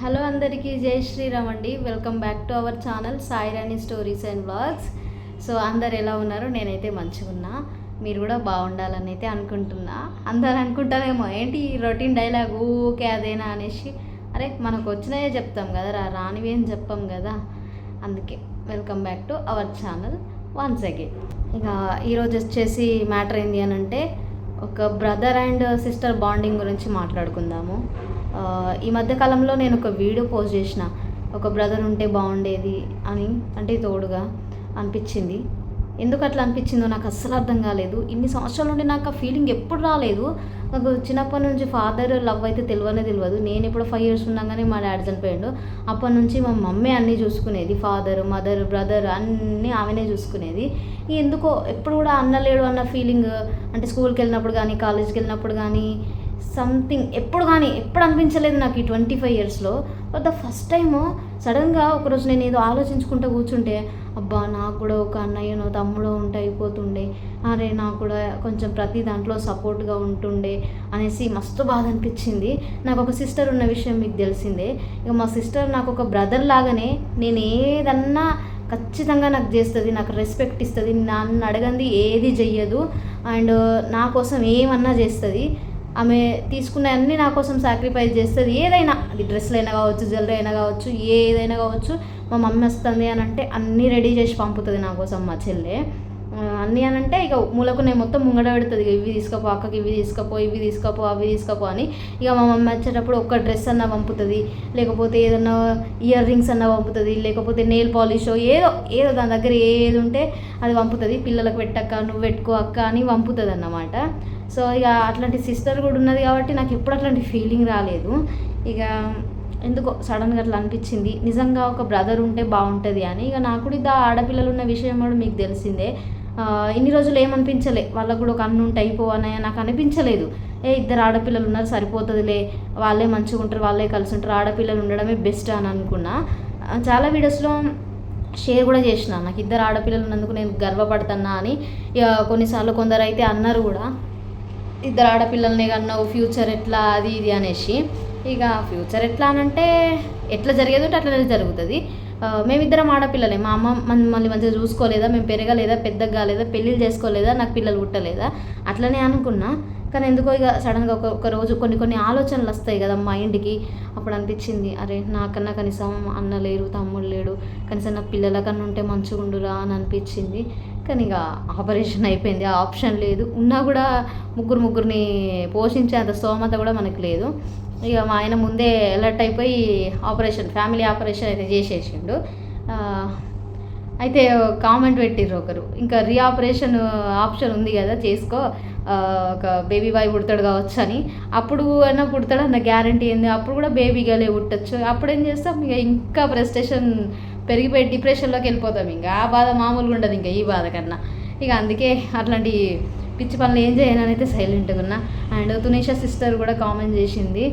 Hello అందరికీ జై శ్రీరామ్ అండి. Welcome back to our channel Sairani stories and vlogs. So అందరు ఎలా ఉన్నారు? నేనైతే మంచిగా ఉన్నా, మీరు కూడా బాగుండాలని అయితే అనుకుంటున్నా. అందరు అనుకుంటారేమో ఏంటి రొటీన్ డైలాగ్ ఊకే అదేనా అనేసి. అరే మనకు వచ్చినాయే చెప్తాం కదా, రానివి ఏం చెప్పాం కదా. అందుకే welcome back to our channel once again. ఇక ఈరోజు వచ్చేసి మ్యాటర్ ఏంటి అని అంటే, ఒక బ్రదర్ అండ్ సిస్టర్ బాండింగ్ గురించి మాట్లాడుకుందాము. ఈ మధ్యకాలంలో నేను ఒక వీడియో పోస్ట్ చేసిన, ఒక బ్రదర్ ఉంటే బాగుండేది అని, అంటే తోడుగా అనిపించింది. ఎందుకు అట్లా అనిపించిందో నాకు అస్సలు అర్థం కాలేదు. ఇన్ని సంవత్సరాల నుండి నాకు ఆ ఫీలింగ్ ఎప్పుడు రాలేదు. నాకు చిన్నప్పటి నుంచి ఫాదర్ లవ్ అయితే తెలియదు. నేను ఇప్పుడు 5 years ఉండగానే మా డాడీ చనిపోయాడు. అప్పటి నుంచి మా మమ్మీ అన్నీ చూసుకునేది, ఫాదర్ మదర్ బ్రదర్ అన్నీ ఆమెనే చూసుకునేది. ఎందుకో ఎప్పుడు కూడా అన్న లేడు అన్న ఫీలింగ్, అంటే స్కూల్కి వెళ్ళినప్పుడు కానీ కాలేజ్కి వెళ్ళినప్పుడు కానీ సంథింగ్ ఎప్పుడు అనిపించలేదు నాకు ఈ 25 yearsలో. బట్ ద ఫస్ట్ టైము సడన్గా ఒకరోజు నేను ఏదో ఆలోచించుకుంటూ కూర్చుంటే, అబ్బా నాకు కూడా ఒక అన్నయ్యనో తమ్ముడో ఉంటే అయిపోతుండే, అరే నాకు కూడా కొంచెం ప్రతి దాంట్లో సపోర్ట్గా ఉంటుండే అనేసి మస్తు బాధ అనిపించింది. నాకు ఒక సిస్టర్ ఉన్న విషయం మీకు తెలిసిందే. ఇక మా సిస్టర్ నాకు ఒక బ్రదర్ లాగానే, నేను ఏదన్నా ఖచ్చితంగా నాకు చేస్తుంది, నాకు రెస్పెక్ట్ ఇస్తుంది, నన్ను అడగంది ఏది చెయ్యదు, అండ్ నా కోసం ఏమన్నా చేస్తుంది. ఆమె తీసుకునే అన్నీ నా కోసం సాక్రిఫైస్ చేస్తుంది. ఏదైనా, అది డ్రెస్లు అయినా కావచ్చు, జ్యువెలరీ అయినా కావచ్చు, ఏదైనా కావచ్చు. మా మమ్మీ వస్తుంది అని అంటే అన్నీ రెడీ చేసి పంపుతుంది నా కోసం మా చెల్లె. అన్నీ అని అంటే ఇక మూలకు నేను మొత్తం ముంగడ పెడుతుంది, ఇవి తీసుకపో అక్కకి, ఇవి తీసుకపో అవి తీసుకపో అని. ఇక మా మమ్మీ వచ్చేటప్పుడు ఒక్క డ్రెస్ అన్నా పంపుతుంది, లేకపోతే ఏదన్నా ఇయర్ రింగ్స్ అన్నా పంపుతుంది, లేకపోతే నెయిల్ పాలిష్ ఏదో దాని దగ్గర ఏది ఉంటే అది పంపుతుంది. పిల్లలకు పెట్టక్క, నువ్వు పెట్టుకో అక్క అని పంపుతుంది అన్నమాట. సో ఇక అట్లాంటి సిస్టర్ కూడా ఉన్నది కాబట్టి నాకు ఎప్పుడు అట్లాంటి ఫీలింగ్ రాలేదు. ఇక ఎందుకో సడన్గా అట్లా అనిపించింది, నిజంగా ఒక బ్రదర్ ఉంటే బాగుంటుంది అని. ఇక నాకు కూడా ఇద్దరు ఆడపిల్లలు ఉన్న విషయం కూడా మీకు తెలిసిందే. ఇన్ని రోజులు ఏమనిపించలే, వాళ్ళకు కూడా ఒక అన్న ఉంటే అయిపోవని నాకు అనిపించలేదు. ఇద్దరు ఆడపిల్లలు ఉన్నారు సరిపోతుందిలే, వాళ్ళే మంచిగా ఉంటారు, వాళ్ళే కలిసి ఉంటారు, ఆడపిల్లలు ఉండడమే బెస్ట్ అని అనుకున్నా. చాలా వీడియోస్లో షేర్ కూడా చేసిన, నాకు ఇద్దరు ఆడపిల్లలు ఉన్నందుకు నేను గర్వపడుతున్నా అని. ఇక కొన్నిసార్లు కొందరు అయితే అన్నారు కూడా, ఇద్దరు ఆడపిల్లల్ని కన్నావు ఫ్యూచర్ ఎట్లా అది ఇది అనేసి. ఇక ఫ్యూచర్ ఎట్లా అనంటే ఎట్లా జరిగేదో అట్లనే జరుగుతుంది. మేమిద్దరం ఆడపిల్లలే, మా అమ్మ మమ్మల్ని మంచిగా చూసుకోలేదా, మేము పెరగలేదా, పెద్దగా కాలేదా, పెళ్ళిళ్ళు చేసుకోలేదా, నాకు పిల్లలు పుట్టలేదా, అట్లనే అనుకున్నా. కానీ ఎందుకో ఇక సడన్గా ఒక రోజు కొన్ని ఆలోచనలు వస్తాయి కదా మైండ్కి. అప్పుడు అనిపించింది, అరే నాకన్నా కనీసం అన్న లేరు, తమ్ముడు లేడు, కనీసం నా పిల్లల కన్నా ఉంటే మంచిగా ఉండురా అని అనిపించింది. కానీ ఇక ఆపరేషన్ అయిపోయింది, ఆ ఆప్షన్ లేదు. ఉన్నా కూడా ముగ్గురిని పోషించే అంత స్తోమత కూడా మనకు లేదు. ఇక మా ఆయన ముందే అలర్ట్ అయిపోయి ఫ్యామిలీ ఆపరేషన్ అయితే చేసేసిండు. అయితే కామెంట్ పెట్టిర్రు ఒకరు, ఇంకా రీఆపరేషన్ ఆప్షన్ ఉంది కదా చేసుకో, ఒక బేబీ బాయ్ పుడతాడు కావచ్చు అని. అప్పుడు అయినా పుడతాడు అన్న గ్యారంటీ ఏంది, అప్పుడు కూడా బేబీ గర్లే పుట్టచ్చు. అప్పుడు ఏం చేస్తాం, ఇక ఇంకా ఫ్రస్ట్రేషన్ పెరిగిపోయి డిప్రెషన్లోకి వెళ్ళిపోతాం. ఇంకా ఆ బాధ మామూలుగా ఉండదు ఇంకా ఈ బాధ కన్నా. ఇక అందుకే అట్లాంటి పిచ్చి పనులు ఏం చేయను అని అయితే సైలెంట్గా ఉన్నా. అండ్ తునీషా సిస్టర్ కూడా కామెంట్ చేసింది,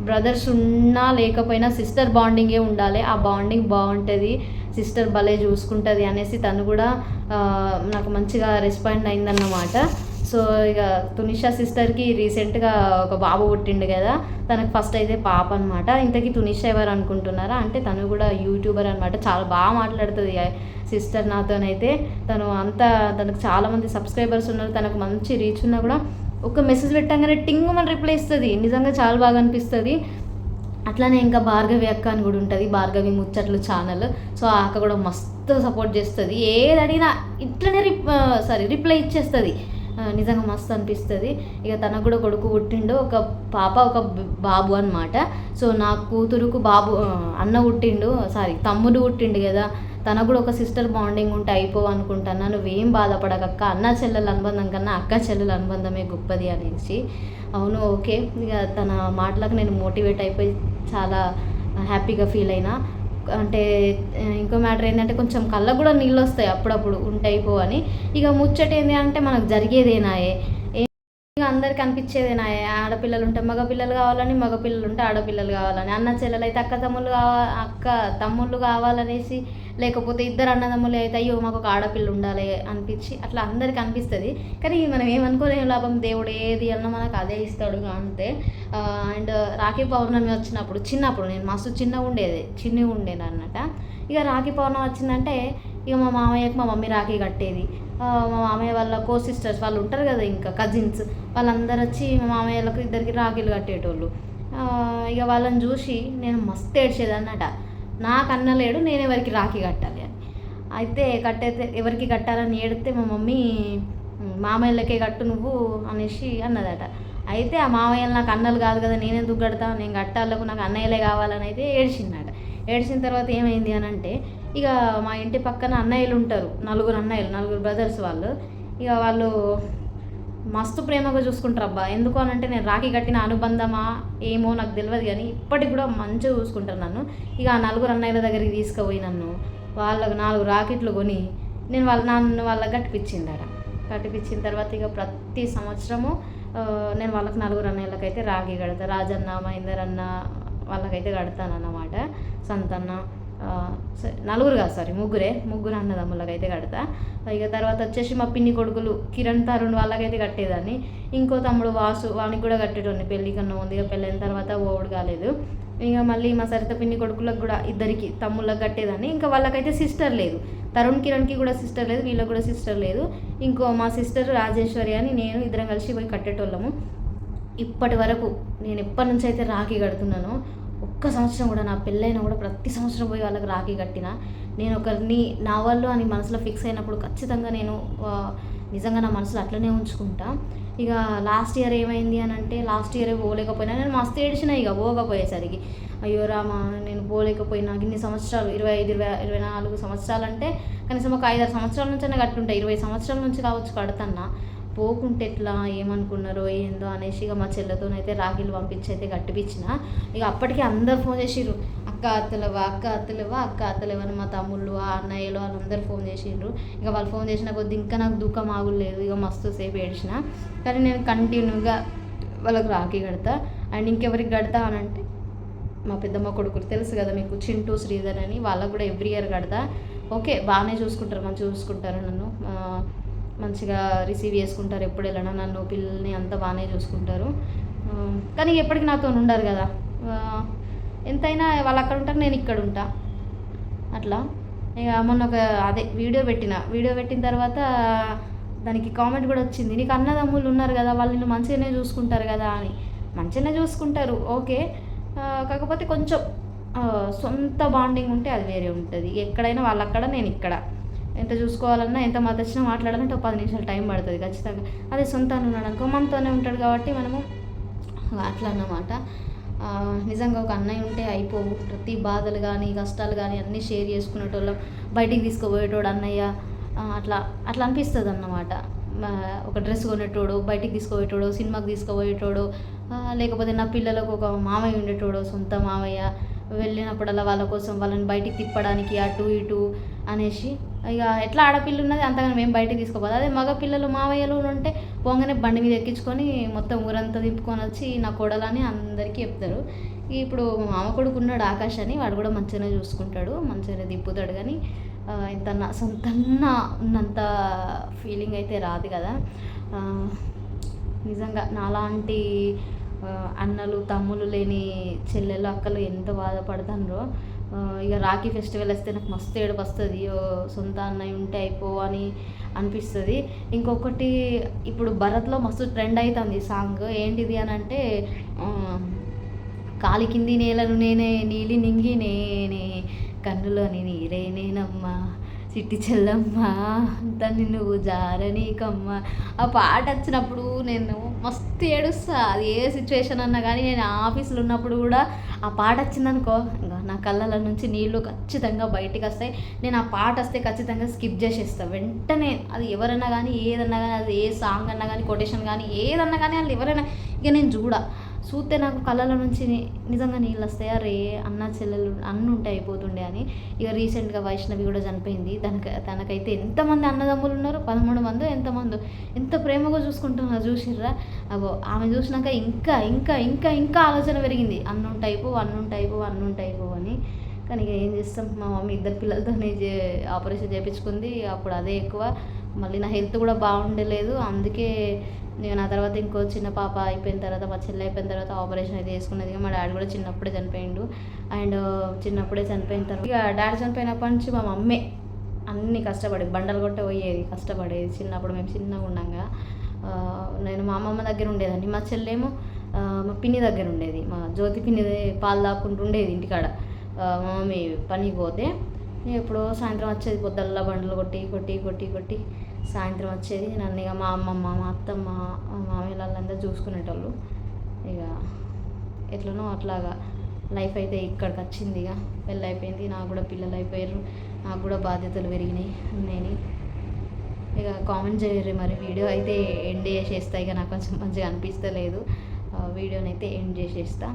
బ్రదర్స్ ఉన్నా లేకపోయినా సిస్టర్ బాండింగే ఉండాలి, ఆ బాండింగ్ బాగుంటుంది, సిస్టర్ భలే చూసుకుంటుంది అనేసి తను కూడా నాకు మంచిగా రెస్పాండ్ అయిందన్నమాట. సో ఇక తునిషా సిస్టర్కి రీసెంట్గా ఒక బాబు పుట్టిండు కదా, తనకు ఫస్ట్ అయితే పాప అనమాట. ఇంతకీ తునిషా ఎవరు అనుకుంటున్నారా అంటే, తను కూడా యూట్యూబర్ అనమాట, చాలా బాగా మాట్లాడుతుంది సిస్టర్ నాతోనైతే. తనకు చాలామంది సబ్స్క్రైబర్స్ ఉన్నారు, తనకు మంచి రీచ్ ఉన్నా కూడా ఒక మెసేజ్ పెట్టగానే టింగ్ మన రిప్లై ఇస్తుంది, నిజంగా చాలా బాగా అనిపిస్తుంది. అట్లానే ఇంకా భార్గవి అక్క అని కూడా ఉంటుంది, భార్గవి ముచ్చట్లు ఛానల్. సో ఆ అక్క కూడా మస్తు సపోర్ట్ చేస్తుంది, ఏది అడిగినా ఇట్లనే రిప్లై ఇచ్చేస్తుంది, నిజంగా మస్తు అనిపిస్తుంది. ఇక తనకు కూడా కొడుకు పుట్టిండు, ఒక పాప ఒక బాబు అనమాట. సో నా కూతురుకు తమ్ముడు పుట్టిండు కదా, తనకు కూడా ఒక సిస్టర్ బాండింగ్ ఉంటే అనుకుంటున్నా. నువ్వేం బాధపడకక్క, అన్న చెల్లెల అనుబంధం కన్నా అక్క చెల్లెల అనుబంధమే గొప్పది అనేసి. అవును ఓకే, ఇక తన మాటలకు నేను మోటివేట్ అయిపోయి చాలా హ్యాపీగా ఫీల్ అయినా. అంటే ఇంకో మ్యాటర్ ఏంటంటే, కొంచెం కళ్ళకు కూడా నీళ్ళు వస్తాయి అప్పుడప్పుడు ఉంటే అని. ఇక ముచ్చట ఏంటి అంటే, మనకు జరిగేదేనాయే. ఇక అందరికీ అనిపించేది నా ఆడపిల్లలు ఉంటే మగపిల్లలు కావాలని, మగపిల్లలు ఉంటే ఆడపిల్లలు కావాలని, అన్న చెల్లెలు అయితే అక్క తమ్ముళ్ళు కావాలనేసి, లేకపోతే ఇద్దరు అన్నదమ్ములు అయితే అయ్యో మాకు ఒక ఆడపిల్ల ఉండాలి అనిపించి అట్లా అందరికీ అనిపిస్తుంది. కానీ మనం ఏమనుకోలేం లాభం, దేవుడు ఏది అన్నా మనకు అదే ఇస్తాడు అంతే. అండ్ రాఖీ పౌర్ణమి వచ్చినప్పుడు చిన్నప్పుడు నేను మస్తు చిన్నగా ఉండేది అన్నమాట. ఇక రాఖీ పౌర్ణమి వచ్చిందంటే ఇక మా మామయ్యకి మా మమ్మీ రాఖీ కట్టేది. మా మామయ్య వాళ్ళ సిస్టర్స్ వాళ్ళు ఉంటారు కదా, ఇంకా కజిన్స్ వాళ్ళందరూ వచ్చి మా మామయ్యలకు ఇద్దరికి రాఖీలు కట్టేటోళ్ళు. ఇక వాళ్ళని చూసి నేను మస్తు ఏడ్చేది అన్నమాట. నాకు అన్న లేడు, నేను ఎవరికి రాఖీ కట్టాలి అని. అయితే ఎవరికి కట్టాలని ఏడితే మా మమ్మీ మామయ్యలకే కట్టు నువ్వు అనేసి అన్నదట. అయితే ఆ మామయ్యలు నాకు అన్నలు కాదు కదా, నేనెందుకు కడతా, నేను కట్టాలకు నాకు అన్నయ్యలే కావాలని అయితే ఏడ్చిందట. ఏడ్చిన తర్వాత ఏమైంది అని అంటే, ఇక మా ఇంటి పక్కన అన్నయ్యలు ఉంటారు, నలుగురు బ్రదర్స్ వాళ్ళు. ఇక వాళ్ళు మస్తు ప్రేమగా చూసుకుంటారు అబ్బా. ఎందుకు అని అంటే నేను రాఖీ కట్టిన అనుబంధమా ఏమో నాకు తెలియదు, కానీ ఇప్పటికి కూడా మంచిగా చూసుకుంటారు నన్ను. ఇక ఆ నలుగురు అన్నయ్యల దగ్గరికి తీసుకుపోయి నన్ను వాళ్ళకు 4 రాకెట్లు కొని నన్ను వాళ్ళకి కట్టిపించిన తర్వాత ఇక ప్రతి సంవత్సరము నేను వాళ్ళకి 4 అన్నయ్యలకైతే రాఖీ కడతా. రాజన్న, మహేందర్ అన్న వాళ్ళకైతే కడతాను అన్నమాట. సంతన్న, నలుగురు కాదు సారీ, ముగ్గురు అన్నదమ్ములకైతే కడతా. ఇక తర్వాత వచ్చేసి మా పిన్ని కొడుకులు కిరణ్, తరుణ్ వాళ్ళకైతే కట్టేదాన్ని. ఇంకో తమ్ముడు వాసు, వానికి కూడా కట్టేటోని పెళ్ళి కన్నా ఉంది. ఇక పెళ్ళైన తర్వాత ఓడు కాలేదు. ఇక మళ్ళీ మా సరిత పిన్ని కొడుకులకు కూడా ఇద్దరికి తమ్ముళ్ళకి కట్టేదాన్ని. ఇంకా వాళ్ళకైతే సిస్టర్ లేదు, తరుణ్ కిరణ్కి కూడా సిస్టర్ లేదు, వీళ్ళకి కూడా సిస్టర్ లేదు. ఇంకో మా సిస్టర్ రాజేశ్వరి అని నేను ఇద్దరం కలిసి పోయి కట్టేటోళ్ళము. ఇప్పటి వరకు నేను ఎప్పటి నుంచి అయితే రాఖీ కడుతున్నానో ఒక్క సంవత్సరం కూడా, నా పెళ్ళైనా కూడా ప్రతి సంవత్సరం పోయి వాళ్ళకి రాఖీ కట్టిన. నేను ఒకరిని నా వాళ్ళు అని మనసులో ఫిక్స్ అయినప్పుడు ఖచ్చితంగా నేను నిజంగా నా మనసులో అట్లనే ఉంచుకుంటా. ఇక లాస్ట్ ఇయర్ ఏమైంది అని అంటే, లాస్ట్ ఇయరే పోలేకపోయినా, నేను మస్తు ఏడిచిన ఇక పోకపోయేసరికి. అయ్యో రామా, నేను పోలేకపోయినా ఇన్ని సంవత్సరాలు 24 సంవత్సరాలు అంటే కనీసం ఒక 5-6 సంవత్సరాల నుంచైనా కట్టుంటా, 20 సంవత్సరాల నుంచి కావచ్చు కడతన్నా. పోకుంటే ఎట్లా ఏమనుకున్నారో ఏందో అనేసి ఇక మా చెల్లెతోనైతే రాఖీలు పంపించి అయితే కట్టిపించిన. ఇక అప్పటికే అందరు ఫోన్ చేసిర్రు, అక్క అత్తలేవా అని. మా తమ్ముళ్ళు, ఆ అన్నయ్యలు వాళ్ళందరూ ఫోన్ చేసిండ్రు. ఇక వాళ్ళు ఫోన్ చేసిన కొద్ది ఇంకా నాకు దుఃఖం ఆగులేదు. ఇక మస్తు సేపు ఏడ్చిన. కానీ నేను కంటిన్యూగా వాళ్ళకి రాఖీ కడతా. అండ్ ఇంకెవరికి కడతా అని అంటే మా పెద్దమ్మ కొడుకులు తెలుసు కదా మీకు, చింటూ, శ్రీధర్ అని, వాళ్ళకు కూడా ఎవ్రీ ఇయర్ కడతా. ఓకే, బాగానే చూసుకుంటారు, మంచిగా చూసుకుంటారు నన్ను, మంచిగా రిసీవ్ చేసుకుంటారు. ఎప్పుడు వెళ్ళినా నన్ను పిల్లల్ని అంతా బాగానే చూసుకుంటారు. కానీ ఎప్పటికీ నాతో ఉండరు కదా, ఎంతైనా వాళ్ళు అక్కడ ఉంటారు, నేను ఇక్కడ ఉంటా అట్లా. ఇక మొన్న వీడియో పెట్టిన తర్వాత దానికి కామెంట్ కూడా వచ్చింది, నీకు అన్నదమ్ములు ఉన్నారు కదా, వాళ్ళు నిన్ను మంచిగానే చూసుకుంటారు కదా అని. మంచిగానే చూసుకుంటారు ఓకే, కాకపోతే కొంచెం సొంత బాండింగ్ ఉంటే అది వేరే ఉంటుంది. ఎక్కడైనా వాళ్ళు అక్కడ, నేను ఇక్కడ. ఎంత చూసుకోవాలన్నా, ఎంత మద్దచ్చినా మాట్లాడాలంటే ఒక 10 నిమిషాలు టైం పడుతుంది ఖచ్చితంగా. అదే సొంతాన్ని ఉన్నాడు అనుకో, మనతోనే ఉంటాడు కాబట్టి మనము అట్లా అన్నమాట. నిజంగా ఒక అన్నయ్య ఉంటే అయిపోవు. ప్రతి బాధలు కానీ కష్టాలు కానీ అన్నీ షేర్ చేసుకునేటోళ్ళం. బయటికి తీసుకుపోయేటోడు అన్నయ్య, అట్లా అనిపిస్తుంది అన్నమాట. ఒక డ్రెస్ కొనేటోడు, బయటికి తీసుకుపోయేటోడు, సినిమాకి తీసుకుపోయేటోడు, లేకపోతే నా పిల్లలకు ఒక మామయ్య ఉండేటోడు, సొంత మామయ్య. వెళ్ళినప్పుడల్లా వాళ్ళ కోసం వాళ్ళని బయటికి తిప్పడానికి అటు ఇటు అనేసి. ఇక ఎట్లా ఆడపిల్ల ఉన్నది అంతగానే మేము బయటకు తీసుకోపోదు. అదే మగ పిల్లలు మామయ్యలు ఉంటే పోగానే బండి మీద ఎక్కించుకొని మొత్తం ఊరంతా తిప్పుకొని వచ్చి నా కోడలని అందరికీ చెప్తారు. ఇప్పుడు మామ కొడుకు ఉన్నాడు ఆకాష్ అని, వాడు కూడా మంచిగానే చూసుకుంటాడు, మంచిగానే తిప్పుతాడు. కానీ ఇంత సొంతంగా ఉన్నంత ఫీలింగ్ అయితే రాదు కదా. నిజంగా నాలాంటి అన్నలు తమ్ములు లేని చెల్లెలు అక్కలు ఎంత బాధపడతారో. ఇక రాఖీ ఫెస్టివల్ వస్తే నాకు మస్తు ఏడుపు వస్తుంది, సొంత అన్నయ్య ఉంటే అయిపో అని అనిపిస్తుంది. ఇంకొకటి ఇప్పుడు భరత్లో మస్తు ట్రెండ్ అవుతుంది సాంగ్, ఏంటిది అని అంటే, కాలి కింది నేలను నేనే, నీలి నింగి నేనే, కన్నులోని నీరే నేనమ్మా, చిట్టి చెల్లమ్మ తన్ని నువ్వు జారనీకమ్మ. ఆ పాట వచ్చినప్పుడు నేను మస్తు ఏడుస్తా. అది ఏ సిచ్యువేషన్ అన్నా కానీ, నేను ఆఫీసులో ఉన్నప్పుడు కూడా ఆ పాట వచ్చిందనుకో, ఇంకా నా కళ్ళల నుంచి నీళ్ళు ఖచ్చితంగా బయటికి వస్తాయి. నేను ఆ పాట వస్తే ఖచ్చితంగా స్కిప్ చేసేస్తాను వెంటనే. అది ఎవరన్నా కానీ, ఏదన్నా కానీ, అది ఏ సాంగ్ అన్నా కానీ, కొటేషన్ కానీ, ఏదన్నా కానీ, వాళ్ళు ఎవరైనా ఇక నేను చూస్తే నాకు కళ్ళల నుంచి నిజంగా నీళ్ళు వస్తాయి. అరే అన్న చెల్లెలు అన్న ఉంటే అయిపోతుండే అని. ఇక రీసెంట్గా వైష్ణవి కూడా చనిపోయింది. తనకైతే ఎంతమంది అన్నదమ్ములు ఉన్నారు, 13 మంది ఎంతమంది, ఎంత ప్రేమగా చూసుకుంటున్నారు చూసిర్రా. అగో ఆమె చూసినాక ఇంకా ఇంకా ఇంకా ఇంకా ఆలోచన పెరిగింది, అన్నుంటైపో అని. కానీ ఇక ఏం చేస్తాం, మా మమ్మీ 2 పిల్లలతోనే ఆపరేషన్ చేయించుకుంది. అప్పుడు అదే ఎక్కువ, మళ్ళీ నా హెల్త్ కూడా బాగుండలేదు. అందుకే నేను నా తర్వాత ఇంకో చిన్న పాప అయిపోయిన తర్వాత, మా చెల్లి అయిపోయిన తర్వాత ఆపరేషన్ అయితే చేసుకున్నది. మా డాడీ కూడా చిన్నప్పుడే చనిపోయిండు. అండ్ చిన్నప్పుడే చనిపోయిన తర్వాత ఇక డాడీ చనిపోయినప్పటి నుంచి మా మమ్మీ అన్నీ కష్టపడి బండలు కొట్ట పోయేది, కష్టపడేది. చిన్నప్పుడు మేము చిన్నగా ఉన్నాగా నేను మా అమ్మమ్మ దగ్గర ఉండేదాన్ని, మా చెల్లేమో మా పిన్ని దగ్గర ఉండేది. మా జ్యోతి పిన్ని పాలు దాక్కుంటూ ఉండేది ఇంటికాడ. మా మమ్మీ పనికి పోతే ఎప్పుడో సాయంత్రం వచ్చేది, పొద్దుల్లా బండలు కొట్టి కొట్టి కొట్టి కొట్టి సాయంత్రం వచ్చేది. నన్ను ఇక మా అమ్మమ్మ, మా అత్తమ్మ, మా మామయ్య వాళ్ళందరూ చూసుకునేటోళ్ళు. ఇక ఎట్లనో అట్లాగా లైఫ్ అయితే ఇక్కడికి వచ్చింది. ఇక పెళ్ళి అయిపోయింది, నాకు కూడా పిల్లలు అయిపోయారు, నాకు కూడా బాధ్యతలు పెరిగినాయి అన్నీ. ఇక కామెంట్ చేయరు మరి. వీడియో అయితే ఎండ్ చేసేస్తా, ఇక నాకు కొంచెం మంచిగా అనిపిస్తలేదు. వీడియోని అయితే ఎండ్ చేసేస్తా.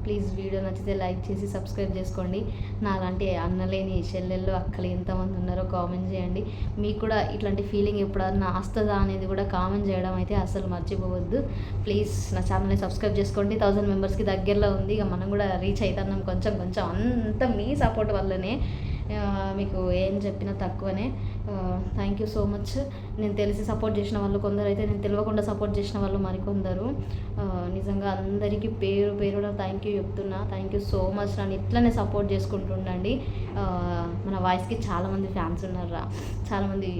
ప్లీజ్ వీడియో నచ్చితే లైక్ చేసి సబ్స్క్రైబ్ చేసుకోండి. నాలాంటి అన్నలేని చెల్లెళ్ళు అక్కలు ఎంతమంది ఉన్నారో కామెంట్ చేయండి. మీకు కూడా ఇట్లాంటి ఫీలింగ్ ఎప్పుడన్నా వస్తుందా అనేది కూడా కామెంట్ చేయడం అయితే అసలు మర్చిపోవద్దు. ప్లీజ్ నా ఛానల్ని సబ్స్క్రైబ్ చేసుకోండి. 1000 మెంబర్స్కి దగ్గరలో ఉంది. ఇక మనం కూడా రీచ్ అవుతున్నాం కొంచెం కొంచెం. అంత మీ సపోర్ట్ వల్లనే, మీకు ఏం చెప్పినా తక్కువనే. Thank you so much. నేను తెలిసి సపోర్ట్ చేసిన వాళ్ళు కొందరు, అయితే నేను తెలియకుండా సపోర్ట్ చేసిన వాళ్ళు మరికొందరు. నిజంగా అందరికీ పేరు పేరున థ్యాంక్ యూ చెప్తున్నా. Thank you so much. నన్ను ఇట్లనే సపోర్ట్ చేసుకుంటుండండి. మన వాయిస్కి చాలామంది ఫ్యాన్స్ ఉన్నారా, చాలామంది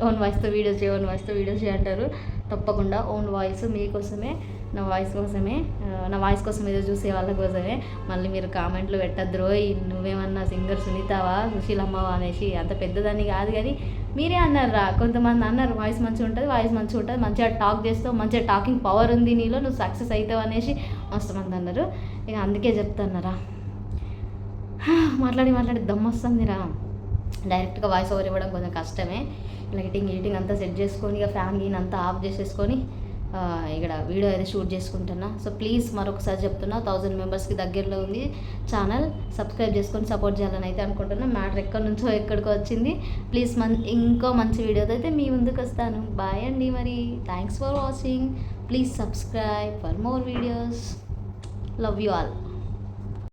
ఓన్ వాయిస్తో వీడియోస్ చేయంటారు. తప్పకుండా ఓన్ వాయిస్ మీకోసమే, నా వాయిస్ కోసం ఏదో చూసే వాళ్ళ కోసమే. మళ్ళీ మీరు కామెంట్లు పెట్టద్రోయ్, నువ్వేమన్నా సింగర్ సునీతావా, సుశీలమ్మవా అనేసి. అంత పెద్దదాన్ని కాదు, కానీ మీరే అన్నారా, కొంతమంది అన్నారు వాయిస్ మంచిగా ఉంటుంది, మంచిగా టాక్ చేస్తావు, మంచిగా టాకింగ్ పవర్ ఉంది నీలో, నువ్వు సక్సెస్ అవుతావు అనేసి మస్తు మంది అన్నారు. ఇక అందుకే చెప్తున్నారా, మాట్లాడి దమ్ వస్తుందిరా. డైరెక్ట్గా వాయిస్ ఓవర్ ఇవ్వడం కొంచెం కష్టమే. లైటింగ్ అంతా సెట్ చేసుకొని, ఇక ఫ్యాన్ గీన్ అంతా ఆఫ్ చేసేసుకొని ఇక్కడ వీడియో అయితే షూట్ చేసుకుంటున్నా. సో ప్లీజ్ మరొకసారి చెప్తున్నా, 1000 మెంబర్స్కి దగ్గరలో ఉంది ఛానల్. సబ్స్క్రైబ్ చేసుకొని సపోర్ట్ చేయాలని అయితే అనుకుంటున్నా. మ్యాటర్ ఎక్కడి నుంచో ఎక్కడికో వచ్చింది. ప్లీజ్ ఇంకో మంచి వీడియోతో అయితే మీ ముందుకు వస్తాను. బాయ్ అండి. మరి thanks for watching. Please subscribe for more videos. Love you all.